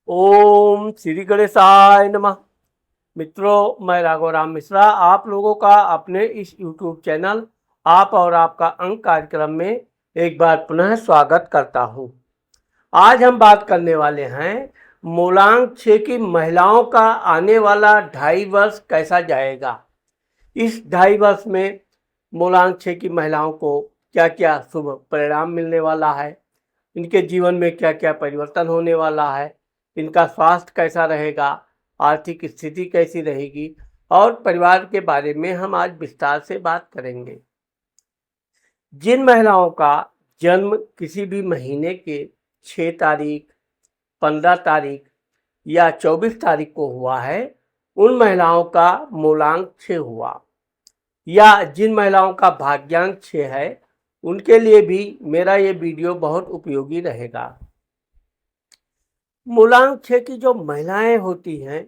ओम श्री गणेशाय नमः। मित्रों, मैं राघव राम मिश्रा आप लोगों का अपने इस YouTube चैनल आप और आपका अंक कार्यक्रम में एक बार पुनः स्वागत करता हूं। आज हम बात करने वाले हैं मूलांक 6 की महिलाओं का आने वाला 2.5 वर्ष कैसा जाएगा। इस 2.5 वर्ष में मूलांक 6 की महिलाओं को क्या क्या शुभ परिणाम मिलने वाला है, इनके जीवन में क्या क्या परिवर्तन होने वाला है, इनका स्वास्थ्य कैसा रहेगा, आर्थिक स्थिति कैसी रहेगी और परिवार के बारे में हम आज विस्तार से बात करेंगे। जिन महिलाओं का जन्म किसी भी महीने के 6 तारीख, 15 तारीख या 24 तारीख को हुआ है, उन महिलाओं का मूलांक 6 हुआ, या जिन महिलाओं का भाग्यांक 6 है उनके लिए भी मेरा ये वीडियो बहुत उपयोगी रहेगा। मूलांक 6 की जो महिलाएं होती हैं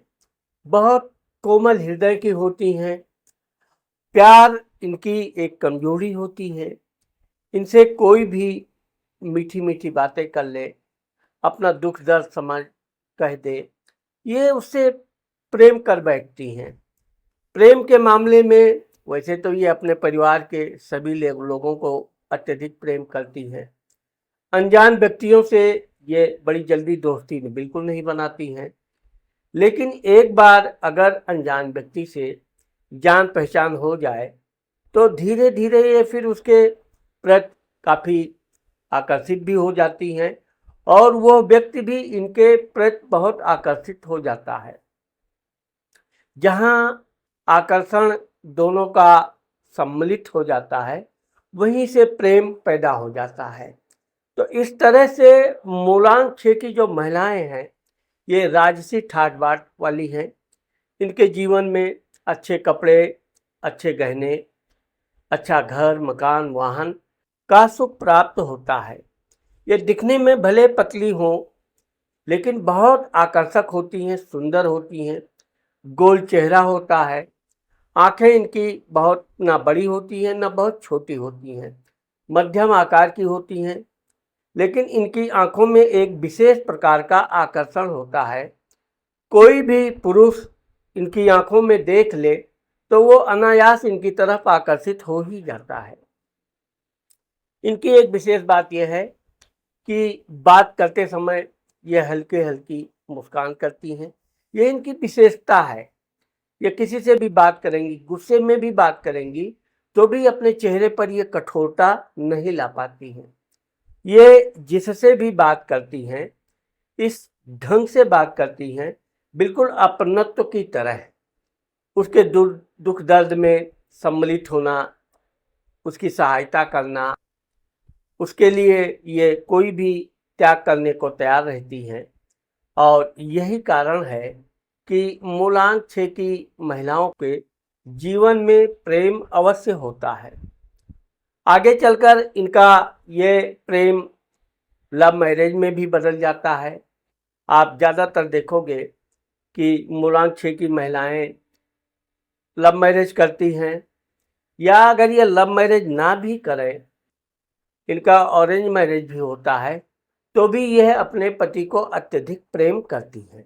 बहुत कोमल हृदय की होती हैं। प्यार इनकी एक कमजोरी होती है। इनसे कोई भी मीठी मीठी बातें कर ले, अपना दुख दर्द समझ कह दे, ये उससे प्रेम कर बैठती हैं। प्रेम के मामले में वैसे तो ये अपने परिवार के सभी लोगों को अत्यधिक प्रेम करती हैं। अनजान व्यक्तियों से ये बड़ी जल्दी दोस्ती बिल्कुल नहीं बनाती हैं, लेकिन एक बार अगर अनजान व्यक्ति से जान पहचान हो जाए तो धीरे धीरे ये फिर उसके प्रति काफ़ी आकर्षित भी हो जाती हैं और वो व्यक्ति भी इनके प्रति बहुत आकर्षित हो जाता है। जहाँ आकर्षण दोनों का सम्मिलित हो जाता है, वहीं से प्रेम पैदा हो जाता है। तो इस तरह से मूलांक 6 की जो महिलाएं हैं ये राजसी ठाट बाट वाली हैं। इनके जीवन में अच्छे कपड़े, अच्छे गहने, अच्छा घर, मकान, वाहन का सुख प्राप्त होता है। ये दिखने में भले पतली हों लेकिन बहुत आकर्षक होती हैं, सुंदर होती हैं। गोल चेहरा होता है। आंखें इनकी बहुत ना बड़ी होती हैं ना बहुत छोटी होती हैं, मध्यम आकार की होती हैं। लेकिन इनकी आंखों में एक विशेष प्रकार का आकर्षण होता है। कोई भी पुरुष इनकी आंखों में देख ले तो वो अनायास इनकी तरफ आकर्षित हो ही जाता है। इनकी एक विशेष बात यह है कि बात करते समय ये हल्के हल्की मुस्कान करती हैं। ये इनकी विशेषता है। ये किसी से भी बात करेंगी, गुस्से में भी बात करेंगी तो भी अपने चेहरे पर ये कठोरता नहीं ला पाती हैं। ये जिससे भी बात करती हैं इस ढंग से बात करती हैं, बिल्कुल अपनत्व की तरह। उसके दुख दर्द में सम्मिलित होना, उसकी सहायता करना, उसके लिए ये कोई भी त्याग करने को तैयार रहती हैं। और यही कारण है कि मूलांक 6 की महिलाओं के जीवन में प्रेम अवश्य होता है। आगे चलकर इनका ये प्रेम लव मैरिज में भी बदल जाता है। आप ज़्यादातर देखोगे कि मूलांक 6 की महिलाएं लव मैरिज करती हैं, या अगर ये लव मैरिज ना भी करें, इनका ऑरेंज मैरिज भी होता है, तो भी यह अपने पति को अत्यधिक प्रेम करती हैं।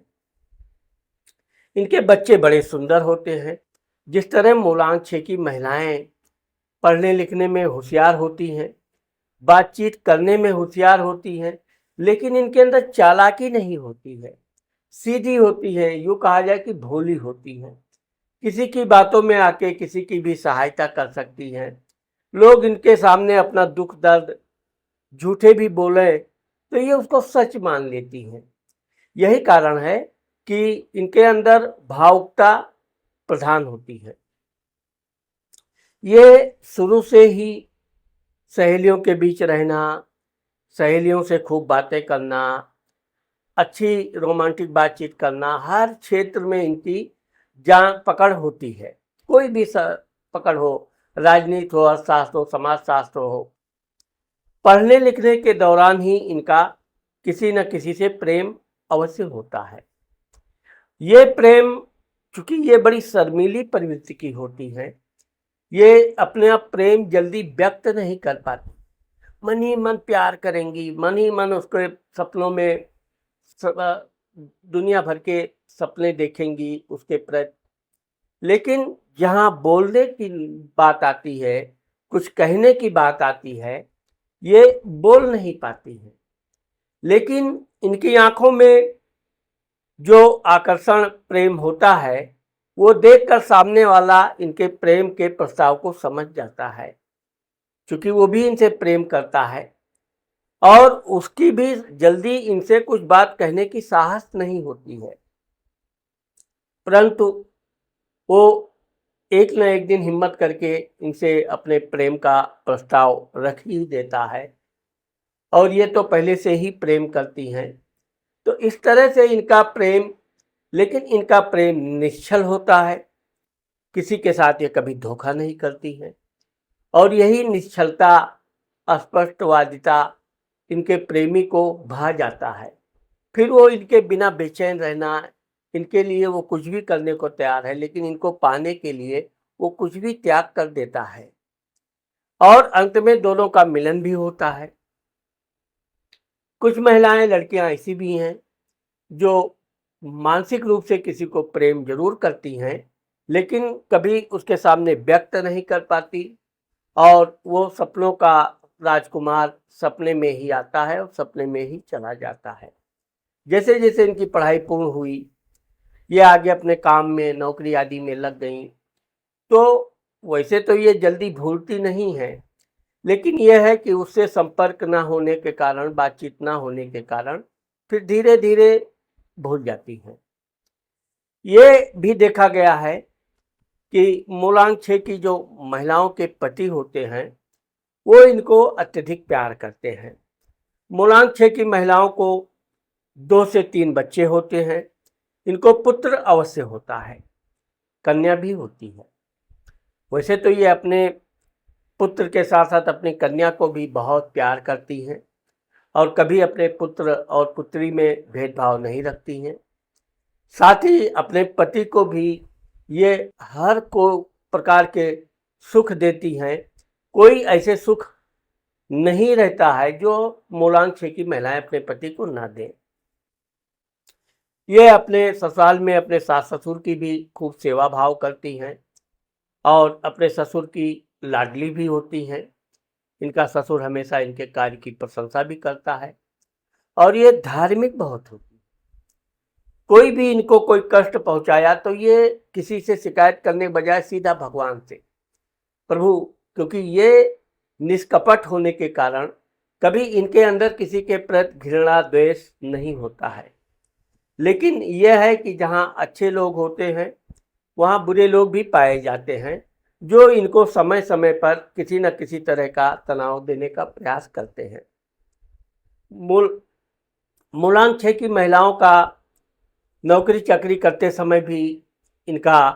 इनके बच्चे बड़े सुंदर होते हैं। जिस तरह मूलांक 6 की महिलाएं पढ़ने लिखने में होशियार होती हैं, बातचीत करने में होशियार होती हैं, लेकिन इनके अंदर चालाकी नहीं होती है। सीधी होती है, यूँ कहा जाए कि भोली होती हैं। किसी की बातों में आके किसी की भी सहायता कर सकती हैं। लोग इनके सामने अपना दुख दर्द झूठे भी बोले तो ये उसको सच मान लेती हैं। यही कारण है कि इनके अंदर भावुकता प्रधान होती है। ये शुरू से ही सहेलियों के बीच रहना, सहेलियों से खूब बातें करना, अच्छी रोमांटिक बातचीत करना, हर क्षेत्र में इनकी जान पकड़ होती है। कोई भी पकड़ हो, राजनीति हो, अर्थशास्त्र हो, समाजशास्त्र हो। पढ़ने लिखने के दौरान ही इनका किसी न किसी से प्रेम अवश्य होता है। ये प्रेम, चूंकि ये बड़ी शर्मीली प्रवृत्ति की होती है, ये अपने आप प्रेम जल्दी व्यक्त नहीं कर पाती। मन ही मन प्यार करेंगी, मन ही मन उसके सपनों में दुनिया भर के सपने देखेंगी उसके प्रति, लेकिन जहाँ बोलने की बात आती है, कुछ कहने की बात आती है, ये बोल नहीं पाती हैं। लेकिन इनकी आंखों में जो आकर्षण प्रेम होता है, वो देखकर सामने वाला इनके प्रेम के प्रस्ताव को समझ जाता है, क्योंकि वो भी इनसे प्रेम करता है और उसकी भी जल्दी इनसे कुछ बात कहने की साहस नहीं होती है, परंतु वो एक न एक दिन हिम्मत करके इनसे अपने प्रेम का प्रस्ताव रख ही देता है और ये तो पहले से ही प्रेम करती हैं। तो इस तरह से इनका प्रेम, लेकिन इनका प्रेम निश्चल होता है, किसी के साथ ये कभी धोखा नहीं करती हैं और यही निश्चलता, अस्पष्टवादिता इनके प्रेमी को भा जाता है। फिर वो इनके बिना बेचैन रहना, इनके लिए वो कुछ भी करने को तैयार है, लेकिन इनको पाने के लिए वो कुछ भी त्याग कर देता है और अंत में दोनों का मिलन भी होता है। कुछ महिलाएं, लड़कियां ऐसी भी हैं जो मानसिक रूप से किसी को प्रेम जरूर करती हैं, लेकिन कभी उसके सामने व्यक्त नहीं कर पाती और वो सपनों का राजकुमार सपने में ही आता है और सपने में ही चला जाता है। जैसे जैसे इनकी पढ़ाई पूर्ण हुई, ये आगे अपने काम में, नौकरी आदि में लग गई, तो वैसे तो ये जल्दी भूलती नहीं है, लेकिन यह है कि उससे संपर्क ना होने के कारण, बातचीत ना होने के कारण फिर धीरे धीरे भूल जाती हैं। ये भी देखा गया है कि मूलांक 6 की जो महिलाओं के पति होते हैं, वो इनको अत्यधिक प्यार करते हैं। मूलांक 6 की महिलाओं को 2 से 3 बच्चे होते हैं। इनको पुत्र अवश्य होता है, कन्या भी होती है। वैसे तो ये अपने पुत्र के साथ साथ अपनी कन्या को भी बहुत प्यार करती हैं और कभी अपने पुत्र और पुत्री में भेदभाव नहीं रखती हैं। साथ ही अपने पति को भी ये हर को प्रकार के सुख देती हैं। कोई ऐसे सुख नहीं रहता है जो मूलांक 6 की महिलाएं अपने पति को ना दें। ये अपने ससुराल में अपने सास ससुर की भी खूब सेवा भाव करती हैं और अपने ससुर की लाडली भी होती हैं। इनका ससुर हमेशा इनके कार्य की प्रशंसा भी करता है और ये धार्मिक बहुत होती है। कोई भी इनको कोई कष्ट पहुंचाया तो ये किसी से शिकायत करने के बजाय सीधा भगवान से, प्रभु, क्योंकि ये निष्कपट होने के कारण कभी इनके अंदर किसी के प्रति घृणा द्वेष नहीं होता है। लेकिन यह है कि जहाँ अच्छे लोग होते हैं वहाँ बुरे लोग भी पाए जाते हैं, जो इनको समय समय पर किसी न किसी तरह का तनाव देने का प्रयास करते हैं। मूलांक 6 की महिलाओं का नौकरी चाकरी करते समय भी इनका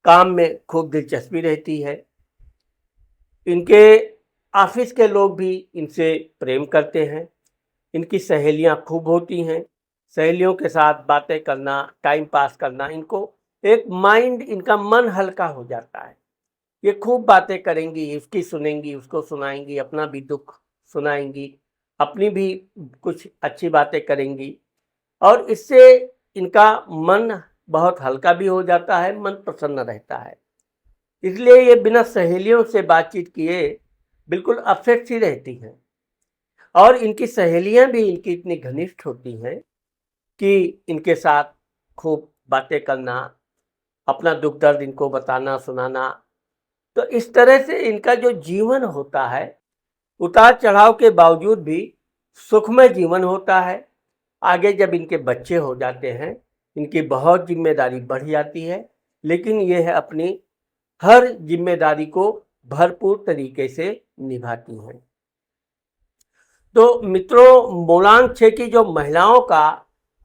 काम में खूब दिलचस्पी रहती है। इनके ऑफिस के लोग भी इनसे प्रेम करते हैं। इनकी सहेलियां खूब होती हैं। सहेलियों के साथ बातें करना, टाइम पास करना, इनको एक माइंड, इनका मन हल्का हो जाता है। ये खूब बातें करेंगी, उसकी सुनेंगी, उसको सुनाएंगी, अपना भी दुख सुनाएंगी, अपनी भी कुछ अच्छी बातें करेंगी और इससे इनका मन बहुत हल्का भी हो जाता है, मन प्रसन्न रहता है। इसलिए ये बिना सहेलियों से बातचीत किए बिल्कुल अपसेट सी रहती हैं और इनकी सहेलियां भी इनकी इतनी घनिष्ठ होती हैं कि इनके साथ खूब बातें करना, अपना दुख दर्द इनको बताना सुनाना। तो इस तरह से इनका जो जीवन होता है, उतार चढ़ाव के बावजूद भी सुखमय जीवन होता है। आगे जब इनके बच्चे हो जाते हैं, इनकी बहुत जिम्मेदारी बढ़ जाती है, लेकिन यह अपनी हर जिम्मेदारी को भरपूर तरीके से निभाती हैं। तो मित्रों, मूलांक 6 की जो महिलाओं का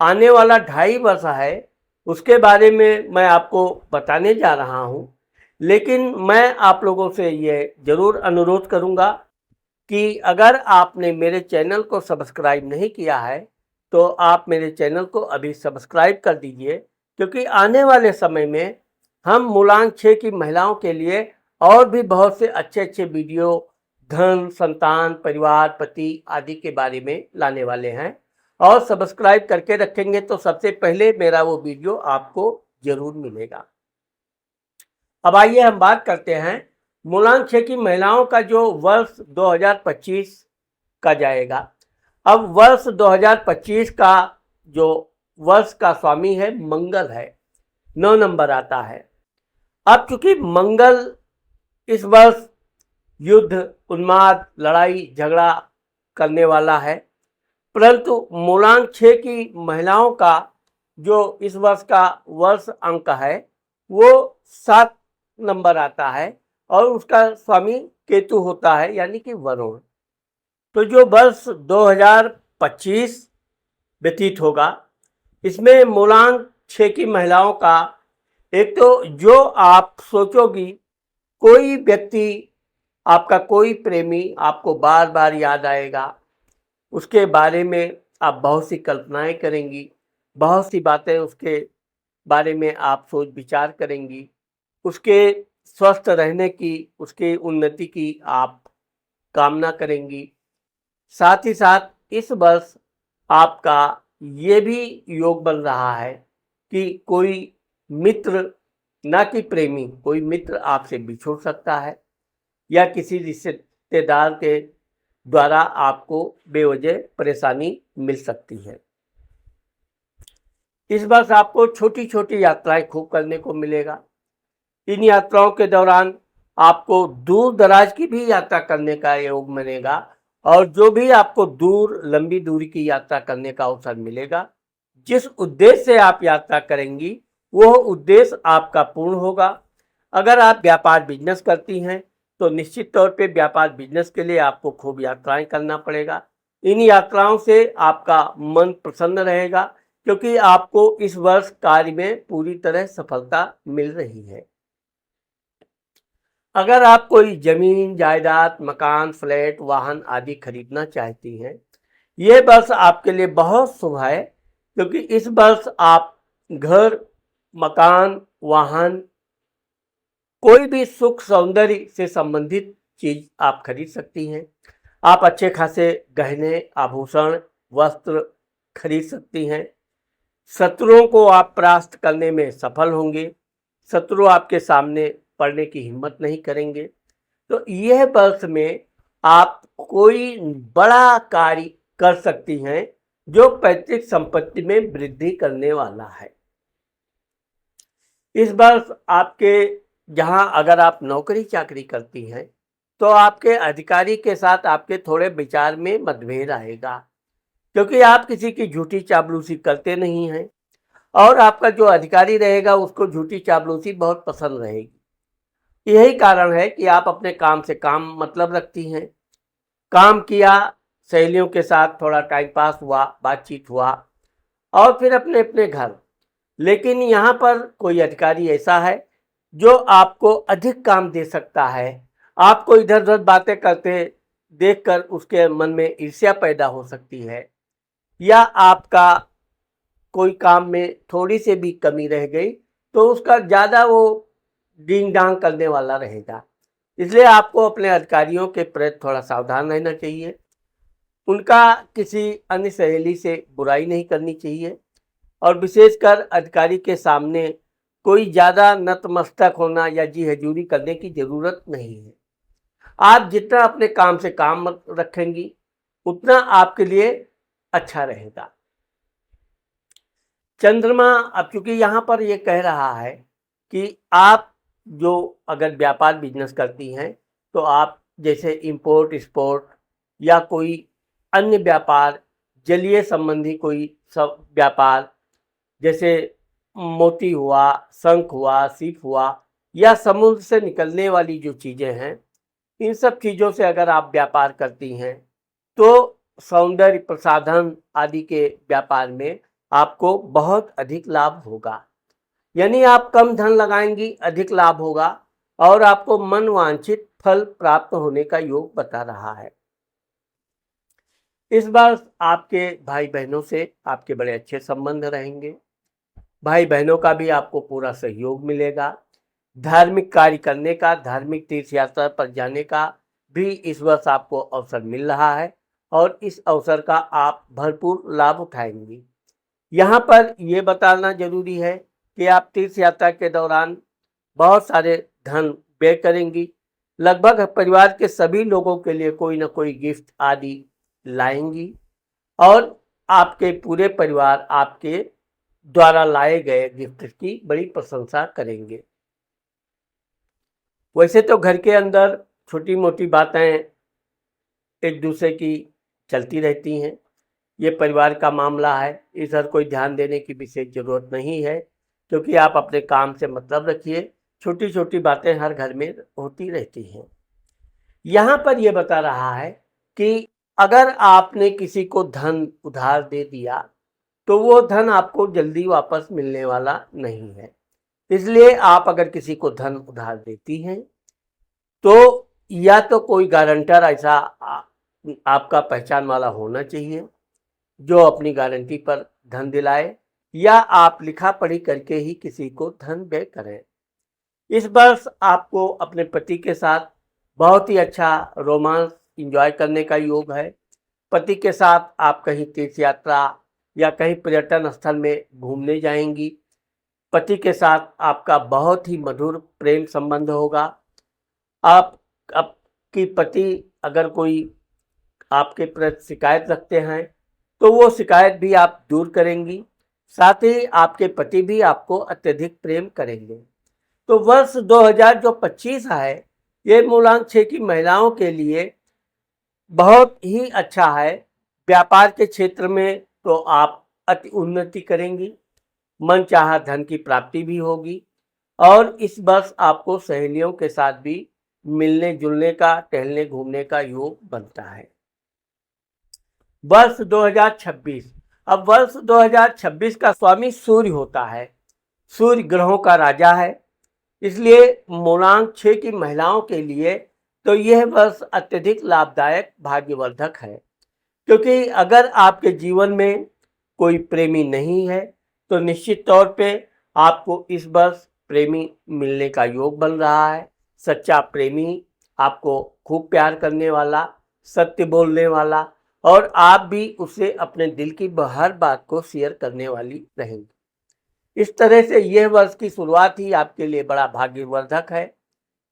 आने वाला 2.5 वर्ष है, उसके बारे में मैं आपको बताने जा रहा हूं। लेकिन मैं आप लोगों से ये जरूर अनुरोध करूंगा कि अगर आपने मेरे चैनल को सब्सक्राइब नहीं किया है तो आप मेरे चैनल को अभी सब्सक्राइब कर दीजिए, क्योंकि आने वाले समय में हम मूलांक 6 की महिलाओं के लिए और भी बहुत से अच्छे अच्छे वीडियो धन, संतान, परिवार, पति आदि के बारे में लाने वाले हैं और सब्सक्राइब करके रखेंगे तो सबसे पहले मेरा वो वीडियो आपको जरूर मिलेगा। अब आइए हम बात करते हैं मूलांक 6 की महिलाओं का जो वर्ष 2025 का जाएगा। अब वर्ष 2025 का जो वर्ष का स्वामी है मंगल है, 9 नंबर आता है। अब चूंकि मंगल इस वर्ष युद्ध, उन्माद, लड़ाई झगड़ा करने वाला है, परंतु मूलांक 6 की महिलाओं का जो इस वर्ष का वर्ष अंक है वो 7 नंबर आता है और उसका स्वामी केतु होता है, यानी कि वरुण। तो जो वर्ष 2025 व्यतीत होगा इसमें मूलांक 6 की महिलाओं का, एक तो जो आप सोचोगी कोई व्यक्ति, आपका कोई प्रेमी आपको बार बार याद आएगा, उसके बारे में आप बहुत सी कल्पनाएं करेंगी, बहुत सी बातें उसके बारे में आप सोच विचार करेंगी, उसके स्वस्थ रहने की, उसके उन्नति की आप कामना करेंगी। साथ ही साथ इस वर्ष आपका ये भी योग बन रहा है कि कोई मित्र, ना कि प्रेमी, कोई मित्र आपसे बिछुड़ सकता है या किसी रिश्तेदार के द्वारा आपको बेवजह परेशानी मिल सकती है। इस वर्ष आपको छोटी छोटी यात्राएं खूब करने को मिलेगा। इन यात्राओं के दौरान आपको दूर दराज की भी यात्रा करने का योग बनेगा और जो भी आपको दूर लंबी दूरी की यात्रा करने का अवसर मिलेगा, जिस उद्देश्य से आप यात्रा करेंगी वह उद्देश्य आपका पूर्ण होगा। अगर आप व्यापार बिजनेस करती हैं तो निश्चित तौर पे व्यापार बिजनेस के लिए आपको खूब यात्राएं करना पड़ेगा। इन यात्राओं से आपका मन प्रसन्न रहेगा क्योंकि आपको इस वर्ष कार्य में पूरी तरह सफलता मिल रही है। अगर आप कोई जमीन, जायदाद, मकान, फ्लैट, वाहन आदि खरीदना चाहती हैं, ये वर्ष आपके लिए बहुत शुभ है क्योंकि इस वर्ष आप घर, मकान, वाहन, कोई भी सुख सौंदर्य से संबंधित चीज आप खरीद सकती हैं। आप अच्छे खासे गहने, आभूषण, वस्त्र खरीद सकती हैं। शत्रुओं को आप परास्त करने में सफल होंगे। शत्रु आपके सामने पढ़ने की हिम्मत नहीं करेंगे। तो यह वर्ष में आप कोई बड़ा कार्य कर सकती हैं जो पैतृक संपत्ति में वृद्धि करने वाला है। इस वर्ष आपके जहां अगर आप नौकरी चाकरी करती हैं तो आपके अधिकारी के साथ आपके थोड़े विचार में मतभेद आएगा क्योंकि आप किसी की झूठी चापलूसी करते नहीं हैं और आपका जो अधिकारी रहेगा उसको झूठी चापलूसी बहुत पसंद रहेगी। यही कारण है कि आप अपने काम से काम मतलब रखती हैं। काम किया, सहेलियों के साथ थोड़ा टाइम पास हुआ, बातचीत हुआ और फिर अपने अपने घर। लेकिन यहाँ पर कोई अधिकारी ऐसा है जो आपको अधिक काम दे सकता है। आपको इधर उधर बातें करते देखकर उसके मन में ईर्ष्या पैदा हो सकती है या आपका कोई काम में थोड़ी सी भी कमी रह गई तो उसका ज़्यादा वो डींग डांग करने वाला रहेगा। इसलिए आपको अपने अधिकारियों के प्रति थोड़ा सावधान रहना चाहिए। उनका किसी अन्य सहेली से बुराई नहीं करनी चाहिए और विशेषकर अधिकारी के सामने कोई ज़्यादा नतमस्तक होना या जी हजूरी करने की ज़रूरत नहीं है। आप जितना अपने काम से काम रखेंगी उतना आपके लिए अच्छा रहेगा। चंद्रमा, अब चूंकि यहाँ पर ये कह रहा है कि आप जो अगर व्यापार बिजनेस करती हैं तो आप जैसे इंपोर्ट एक्सपोर्ट या कोई अन्य व्यापार, जलीय संबंधी कोई सब व्यापार जैसे मोती हुआ, शंख हुआ, सीप हुआ या समुद्र से निकलने वाली जो चीज़ें हैं, इन सब चीज़ों से अगर आप व्यापार करती हैं तो सौंदर्य प्रसाधन आदि के व्यापार में आपको बहुत अधिक लाभ होगा। यानी आप कम धन लगाएंगी, अधिक लाभ होगा और आपको मनवांछित फल प्राप्त होने का योग बता रहा है। इस बार आपके भाई बहनों से आपके बड़े अच्छे संबंध रहेंगे। भाई बहनों का भी आपको पूरा सहयोग मिलेगा। धार्मिक कार्य करने का, धार्मिक तीर्थ यात्रा पर जाने का भी इस वर्ष आपको अवसर मिल रहा है और इस अवसर का आप भरपूर लाभ उठाएंगी। यहाँ पर ये बताना जरूरी है कि आप तीर्थ यात्रा के दौरान बहुत सारे धन व्यय करेंगी। लगभग परिवार के सभी लोगों के लिए कोई ना कोई गिफ्ट आदि लाएंगी और आपके पूरे परिवार आपके द्वारा लाए गए गिफ्ट की बड़ी प्रशंसा करेंगे। वैसे तो घर के अंदर छोटी मोटी बातें एक दूसरे की चलती रहती हैं। ये परिवार का मामला है, इधर कोई ध्यान देने की विशेष ज़रूरत नहीं है, क्योंकि आप अपने काम से मतलब रखिए। छोटी छोटी बातें हर घर में होती रहती हैं। यहाँ पर ये बता रहा है कि अगर आपने किसी को धन उधार दे दिया तो वो धन आपको जल्दी वापस मिलने वाला नहीं है। इसलिए आप अगर किसी को धन उधार देती हैं तो या तो कोई गारंटर ऐसा आपका पहचान वाला होना चाहिए जो अपनी गारंटी पर धन दिलाए, या आप लिखा पढ़ी करके ही किसी को धन व्यय करें। इस वर्ष आपको अपने पति के साथ बहुत ही अच्छा रोमांस एंजॉय करने का योग है। पति के साथ आप कहीं तीर्थ यात्रा या कहीं पर्यटन स्थल में घूमने जाएंगी। पति के साथ आपका बहुत ही मधुर प्रेम संबंध होगा। आपकी पति अगर कोई आपके प्रति शिकायत रखते हैं तो वो शिकायत भी आप दूर करेंगी। साथ ही आपके पति भी आपको अत्यधिक प्रेम करेंगे। तो वर्ष 2025 है, ये मूलांक 6 की महिलाओं के लिए बहुत ही अच्छा है। व्यापार के क्षेत्र में तो आप अति उन्नति करेंगी, मनचाहा धन की प्राप्ति भी होगी और इस वर्ष आपको सहेलियों के साथ भी मिलने जुलने का, टहलने घूमने का योग बनता है। वर्ष 2026, अब वर्ष 2026 का स्वामी सूर्य होता है। सूर्य ग्रहों का राजा है, इसलिए मूलांक 6 की महिलाओं के लिए तो यह वर्ष अत्यधिक लाभदायक भाग्यवर्धक है। क्योंकि अगर आपके जीवन में कोई प्रेमी नहीं है तो निश्चित तौर पे आपको इस वर्ष प्रेमी मिलने का योग बन रहा है। सच्चा प्रेमी आपको खूब प्यार करने वाला, सत्य बोलने वाला और आप भी उसे अपने दिल की हर बात को शेयर करने वाली रहेंगी। इस तरह से यह वर्ष की शुरुआत ही आपके लिए बड़ा भाग्यवर्धक है।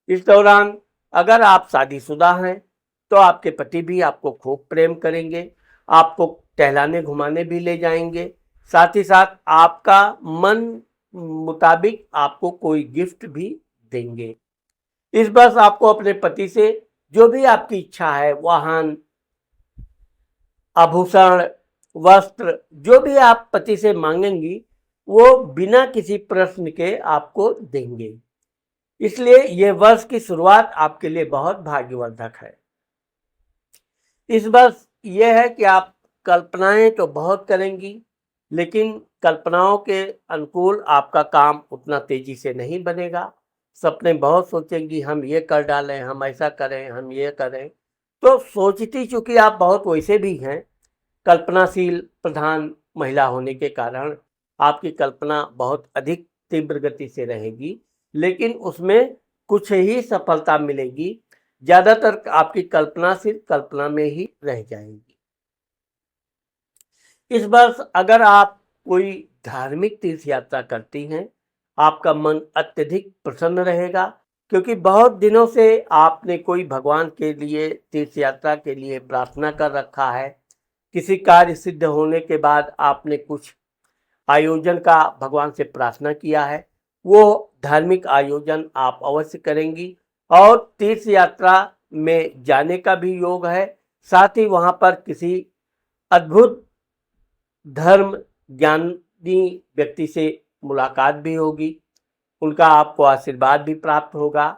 इस दौरान अगर आप शादीशुदा हैं तो आपके पति भी आपको खूब प्रेम करेंगे, आपको टहलाने घुमाने भी ले जाएंगे। साथ ही साथ आपका मन मुताबिक आपको कोई गिफ्ट भी देंगे। इस वर्ष आपको अपने पति से जो भी आपकी इच्छा है, वाहन, आभूषण, वस्त्र, जो भी आप पति से मांगेंगी वो बिना किसी प्रश्न के आपको देंगे। इसलिए यह वर्ष की शुरुआत आपके लिए बहुत भाग्यवर्धक है। इस वर्ष यह है कि आप कल्पनाएं तो बहुत करेंगी, लेकिन कल्पनाओं के अनुकूल आपका काम उतना तेजी से नहीं बनेगा। सपने बहुत सोचेंगी, हम ये कर डालें, हम ऐसा करें, हम ये करें। तो सोचती चूंकि आप बहुत वैसे भी हैं, कल्पनाशील प्रधान महिला होने के कारण आपकी कल्पना बहुत अधिक तीव्र गति से रहेगी, लेकिन उसमें कुछ ही सफलता मिलेगी। ज्यादातर आपकी कल्पना सिर्फ कल्पना में ही रह जाएगी। इस वर्ष अगर आप कोई धार्मिक तीर्थ यात्रा करती हैं, आपका मन अत्यधिक प्रसन्न रहेगा, क्योंकि बहुत दिनों से आपने कोई भगवान के लिए तीर्थ यात्रा के लिए प्रार्थना कर रखा है। किसी कार्य सिद्ध होने के बाद आपने कुछ आयोजन का भगवान से प्रार्थना किया है, वो धार्मिक आयोजन आप अवश्य करेंगी और तीर्थ यात्रा में जाने का भी योग है। साथ ही वहां पर किसी अद्भुत धर्म ज्ञानी व्यक्ति से मुलाकात भी होगी, उनका आपको आशीर्वाद भी प्राप्त होगा।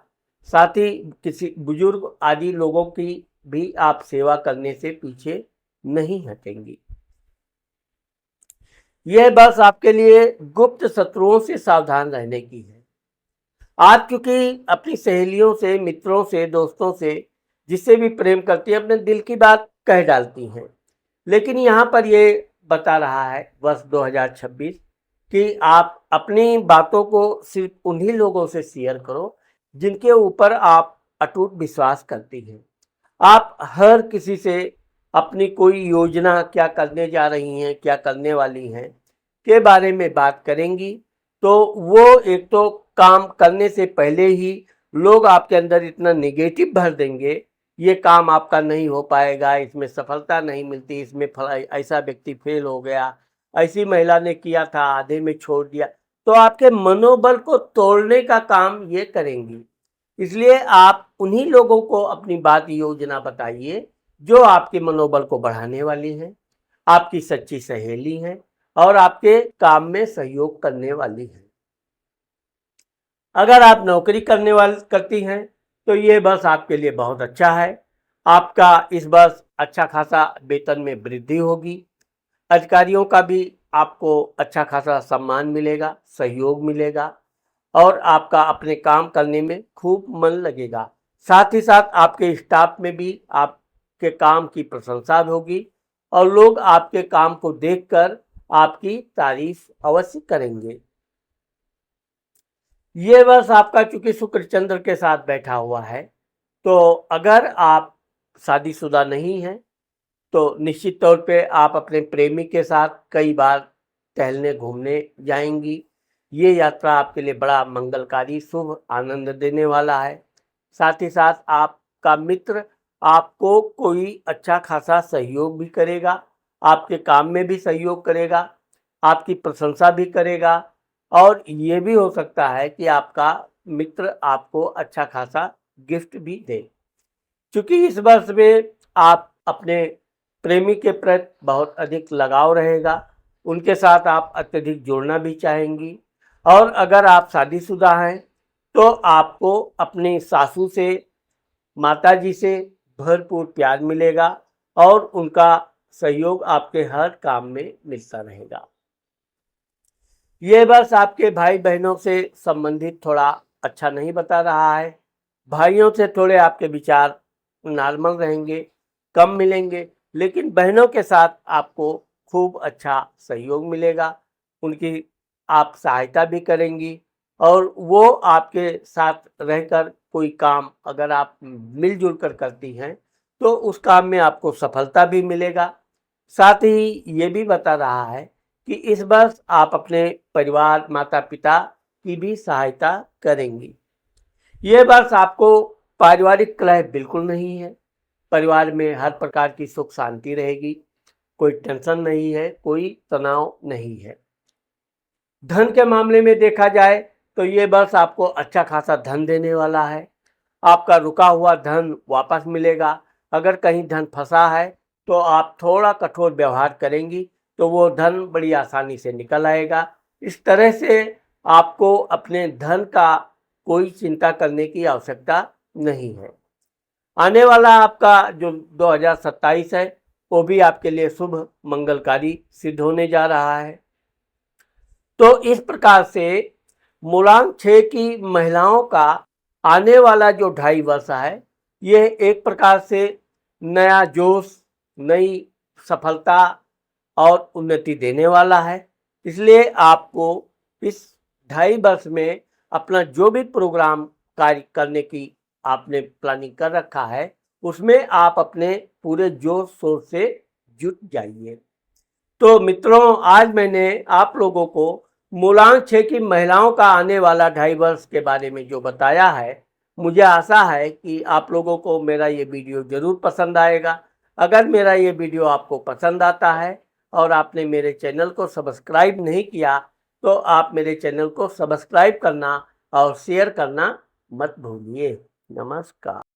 साथ ही किसी बुजुर्ग आदि लोगों की भी आप सेवा करने से पीछे नहीं हटेंगी। यह बस आपके लिए गुप्त शत्रुओं से सावधान रहने की है। आप क्योंकि अपनी सहेलियों से, मित्रों से, दोस्तों से, जिससे भी प्रेम करती हैं, अपने दिल की बात कह डालती हैं, लेकिन यहाँ पर ये बता रहा है वर्ष 2026 कि आप अपनी बातों को सिर्फ उन्हीं लोगों से शेयर करो जिनके ऊपर आप अटूट विश्वास करती हैं। आप हर किसी से अपनी कोई योजना क्या करने जा रही हैं, क्या करने वाली हैं के बारे में बात करेंगी, तो वो एक तो काम करने से पहले ही लोग आपके अंदर इतना नेगेटिव भर देंगे, ये काम आपका नहीं हो पाएगा, इसमें सफलता नहीं मिलती, इसमें ऐसा व्यक्ति फेल हो गया, ऐसी महिला ने किया था आधे में छोड़ दिया, तो आपके मनोबल को तोड़ने का काम ये करेंगी। इसलिए आप उन्हीं लोगों को अपनी बात योजना बताइए जो आपके मनोबल को बढ़ाने वाली हैं, आपकी सच्ची सहेली हैं और आपके काम में सहयोग करने वाली हैं। अगर आप नौकरी करती हैं तो ये बस आपके लिए बहुत अच्छा है। आपका इस वर्ष अच्छा खासा वेतन में वृद्धि होगी। अधिकारियों का भी आपको अच्छा खासा सम्मान मिलेगा, सहयोग मिलेगा और आपका अपने काम करने में खूब मन लगेगा। साथ ही साथ आपके स्टाफ में भी आपके काम की प्रशंसा होगी और लोग आपके काम को देखकर आपकी तारीफ अवश्य करेंगे। ये वर्ष आपका चूंकि शुक्र चंद्र के साथ बैठा हुआ है, तो अगर आप शादीशुदा नहीं हैं तो निश्चित तौर पे आप अपने प्रेमी के साथ कई बार टहलने घूमने जाएंगी। ये यात्रा आपके लिए बड़ा मंगलकारी, शुभ, आनंद देने वाला है। साथ ही साथ आपका मित्र आपको कोई अच्छा खासा सहयोग भी करेगा, आपके काम में भी सहयोग करेगा, आपकी प्रशंसा भी करेगा और ये भी हो सकता है कि आपका मित्र आपको अच्छा खासा गिफ्ट भी दे। क्योंकि इस वर्ष में आप अपने प्रेमी के प्रति बहुत अधिक लगाव रहेगा, उनके साथ आप अत्यधिक जुड़ना भी चाहेंगी और अगर आप शादीशुदा हैं तो आपको अपनी सासू से, माताजी से भरपूर प्यार मिलेगा और उनका सहयोग आपके हर काम में मिलता रहेगा। ये वर्ष आपके भाई बहनों से संबंधित थोड़ा अच्छा नहीं बता रहा है। भाइयों से थोड़े आपके विचार नॉर्मल रहेंगे, कम मिलेंगे, लेकिन बहनों के साथ आपको खूब अच्छा सहयोग मिलेगा। उनकी आप सहायता भी करेंगी और वो आपके साथ रहकर कोई काम अगर आप मिलजुल कर करती हैं तो उस काम में आपको सफलता भी मिलेगा। साथ ही ये भी बता रहा है कि इस वर्ष आप अपने परिवार, माता पिता की भी सहायता करेंगी। ये वर्ष आपको पारिवारिक कलह बिल्कुल नहीं है। परिवार में हर प्रकार की सुख शांति रहेगी, कोई टेंशन नहीं है, कोई तनाव नहीं है। धन के मामले में देखा जाए तो ये वर्ष आपको अच्छा खासा धन देने वाला है। आपका रुका हुआ धन वापस मिलेगा। अगर कहीं धन फंसा है तो आप थोड़ा कठोर व्यवहार करेंगी तो वो धन बड़ी आसानी से निकल आएगा। इस तरह से आपको अपने धन का कोई चिंता करने की आवश्यकता नहीं है। आने वाला आपका जो 2027 है वो भी आपके लिए शुभ मंगलकारी सिद्ध होने जा रहा है। तो इस प्रकार से मूलांक 6 की महिलाओं का आने वाला जो 2.5 वर्ष है ये एक प्रकार से नया जोश, नई सफलता और उन्नति देने वाला है। इसलिए आपको इस 2.5 वर्ष में अपना जो भी प्रोग्राम कार्य करने की आपने प्लानिंग कर रखा है उसमें आप अपने पूरे जोश शोर से जुट जाइए। तो मित्रों, आज मैंने आप लोगों को मूलांक 6 की महिलाओं का आने वाला 2.5 वर्ष के बारे में जो बताया है, मुझे आशा है कि आप लोगों को मेरा ये वीडियो ज़रूर पसंद आएगा। अगर मेरा ये वीडियो आपको पसंद आता है और आपने मेरे चैनल को सब्सक्राइब नहीं किया तो आप मेरे चैनल को सब्सक्राइब करना और शेयर करना मत भूलिए। नमस्कार।